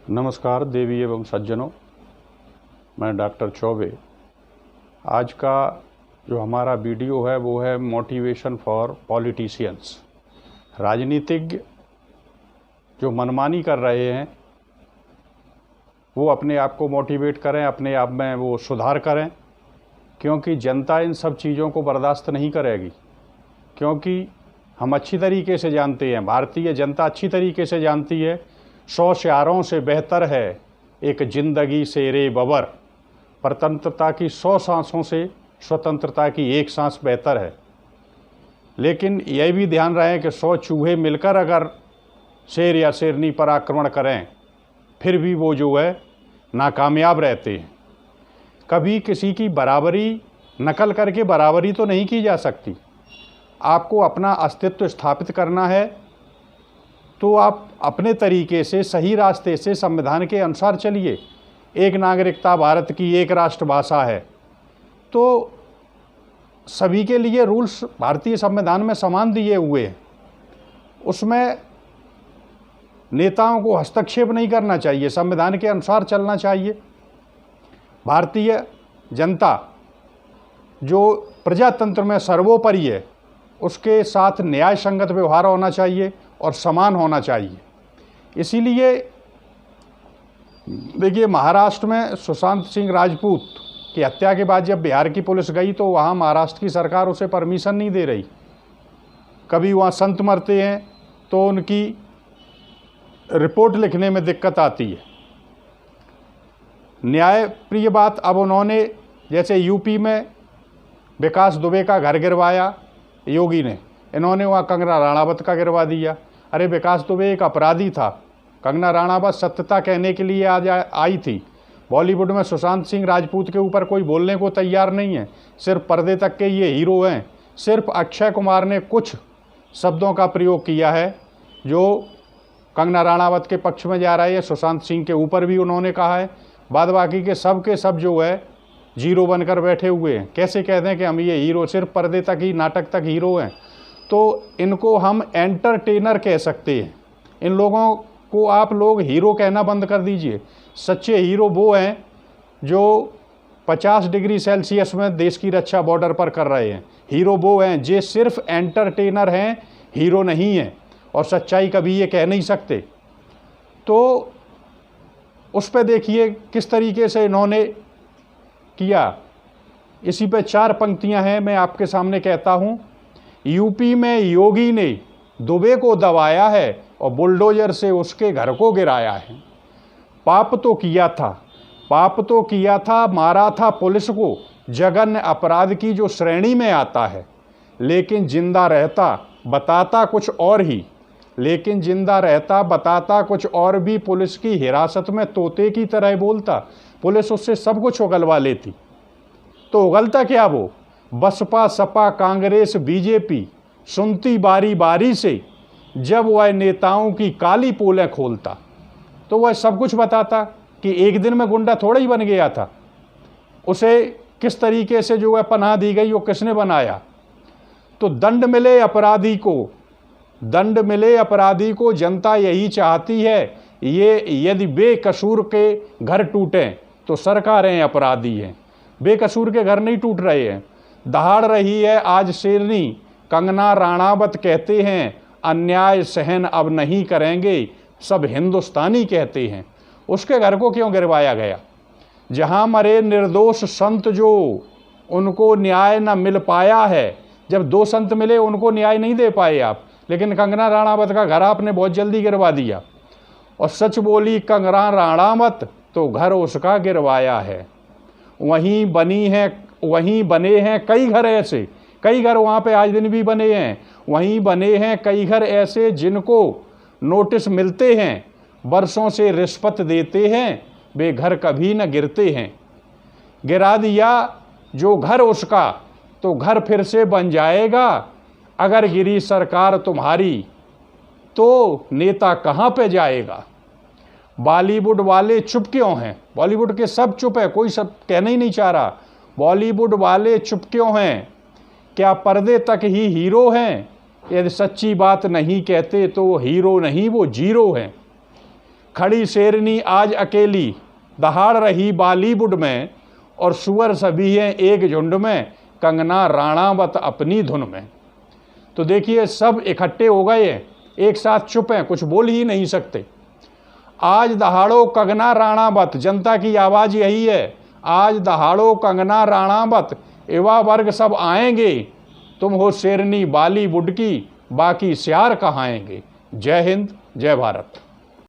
नमस्कार देवी एवं सज्जनों, मैं डॉक्टर चौबे। आज का जो हमारा वीडियो है वो है मोटिवेशन फॉर पॉलिटिशियंस। राजनीतिज्ञ जो मनमानी कर रहे हैं वो अपने आप को मोटिवेट करें, अपने आप में वो सुधार करें, क्योंकि जनता इन सब चीज़ों को बर्दाश्त नहीं करेगी। क्योंकि हम अच्छी तरीके से जानते हैं, भारतीय जनता अच्छी तरीके से जानती है, 100 श्यारों से बेहतर है एक जिंदगी शेरे बबर। स्वतंत्रता की 100 सांसों से स्वतंत्रता की एक सांस बेहतर है। लेकिन यह भी ध्यान रहे कि 100 चूहे मिलकर अगर शेर या शेरनी पर आक्रमण करें फिर भी वो जो है नाकामयाब रहते हैं। कभी किसी की बराबरी नकल करके बराबरी तो नहीं की जा सकती। आपको अपना अस्तित्व स्थापित करना है तो आप अपने तरीके से सही रास्ते से संविधान के अनुसार चलिए। एक नागरिकता भारत की, एक राष्ट्रभाषा है, तो सभी के लिए रूल्स भारतीय संविधान में समान दिए हुए हैं। उसमें नेताओं को हस्तक्षेप नहीं करना चाहिए, संविधान के अनुसार चलना चाहिए। भारतीय जनता जो प्रजातंत्र में सर्वोपरि है उसके साथ न्याय संगत व्यवहार होना चाहिए और समान होना चाहिए। इसीलिए देखिए, महाराष्ट्र में सुशांत सिंह राजपूत की हत्या के बाद जब बिहार की पुलिस गई तो वहाँ महाराष्ट्र की सरकार उसे परमिशन नहीं दे रही। कभी वहाँ संत मरते हैं तो उनकी रिपोर्ट लिखने में दिक्कत आती है। न्याय प्रिय बात अब उन्होंने, जैसे यूपी में विकास दुबे का घर गिरवाया योगी ने, इन्होंने वहाँ कंगना राणावत का गिरवा दिया। अरे विकास दुबे एक अपराधी था, कंगना राणावत सत्यता कहने के लिए आज आई थी। बॉलीवुड में सुशांत सिंह राजपूत के ऊपर कोई बोलने को तैयार नहीं है, सिर्फ पर्दे तक के ये हीरो हैं। सिर्फ अक्षय कुमार ने कुछ शब्दों का प्रयोग किया है जो कंगना राणावत के पक्ष में जा रहे हैं, सुशांत सिंह के ऊपर भी उन्होंने कहा है। बाद बाकी के सब जो है जीरो बनकर बैठे हुए हैं। कैसे कहते हैं कि हम ये हीरो, सिर्फ पर्दे तक ही, नाटक तक हीरो हैं। तो इनको हम एंटरटेनर कह सकते हैं। इन लोगों को आप लोग हीरो कहना बंद कर दीजिए। सच्चे हीरो वो हैं जो 50 डिग्री सेल्सियस में देश की रक्षा बॉर्डर पर कर रहे हैं। हीरो वो हैं जो सिर्फ एंटरटेनर हैं, हीरो नहीं हैं, और सच्चाई कभी ये कह नहीं सकते। तो उस पर देखिए किस तरीके से इन्होंने किया। इसी पे 4 पंक्तियां हैं, मैं आपके सामने कहता हूं। यूपी में योगी ने दुबे को दबाया है और बुलडोजर से उसके घर को गिराया है। पाप तो किया था, मारा था पुलिस को, जघन्य अपराध की जो श्रेणी में आता है। लेकिन जिंदा रहता बताता कुछ और भी, पुलिस की हिरासत में तोते की तरह बोलता। पुलिस उससे सब कुछ उगलवा लेती। तो उगलता क्या वो? बसपा, सपा, कांग्रेस, बीजेपी सुनती बारी बारी से। जब वह नेताओं की काली पोलें खोलता तो वह सब कुछ बताता कि एक दिन में गुंडा थोड़ा ही बन गया था। उसे किस तरीके से जो है पनाह दी गई, वो किसने बनाया। तो दंड मिले अपराधी को जनता यही चाहती है। ये यदि बेकसूर के घर टूटें तो सरकारें अपराधी हैं। बेकसूर के घर नहीं टूट रहे हैं। दहाड़ रही है आज शेरनी, कंगना राणावत कहते हैं अन्याय सहन अब नहीं करेंगे, सब हिंदुस्तानी कहते हैं। उसके घर को क्यों गिरवाया गया? जहां मरे निर्दोष संत जो, उनको न्याय न मिल पाया है। जब 2 संत मिले उनको न्याय नहीं दे पाए आप, लेकिन कंगना राणावत का घर आपने बहुत जल्दी गिरवा दिया। और सच बोली कंगना राणावत तो घर उसका गिरवाया है। वहीं बने हैं कई घर ऐसे, कई घर वहाँ पे आज दिन भी बने हैं। वहीं बने हैं कई घर ऐसे जिनको नोटिस मिलते हैं, बरसों से रिश्वत देते हैं, वे घर कभी न गिरते हैं। गिरा दिया जो घर उसका तो घर फिर से बन जाएगा। अगर गिरी सरकार तुम्हारी तो नेता कहाँ पे जाएगा। बॉलीवुड वाले चुप क्यों हैं? बॉलीवुड के सब चुप है, कोई सब कहना ही नहीं चाह रहा। बॉलीवुड वाले चुप क्यों हैं? क्या पर्दे तक ही हीरो हैं? यदि सच्ची बात नहीं कहते तो वो हीरो नहीं, वो जीरो हैं। खड़ी शेरनी आज अकेली दहाड़ रही बॉलीवुड में, और सुअर सभी हैं एक झुंड में, कंगना राणावत अपनी धुन में। तो देखिए सब इकट्ठे हो गए हैं, एक साथ चुप हैं, कुछ बोल ही नहीं सकते। आज दहाड़ो कंगना राणावत, जनता की आवाज़ यही है, आज दहाड़ो कंगना राणावत, युवा वर्ग सब आएंगे, तुम हो शेरनी बॉलीवुड की, बाकी श्यार कहाएंगे। जय हिंद, जय भारत।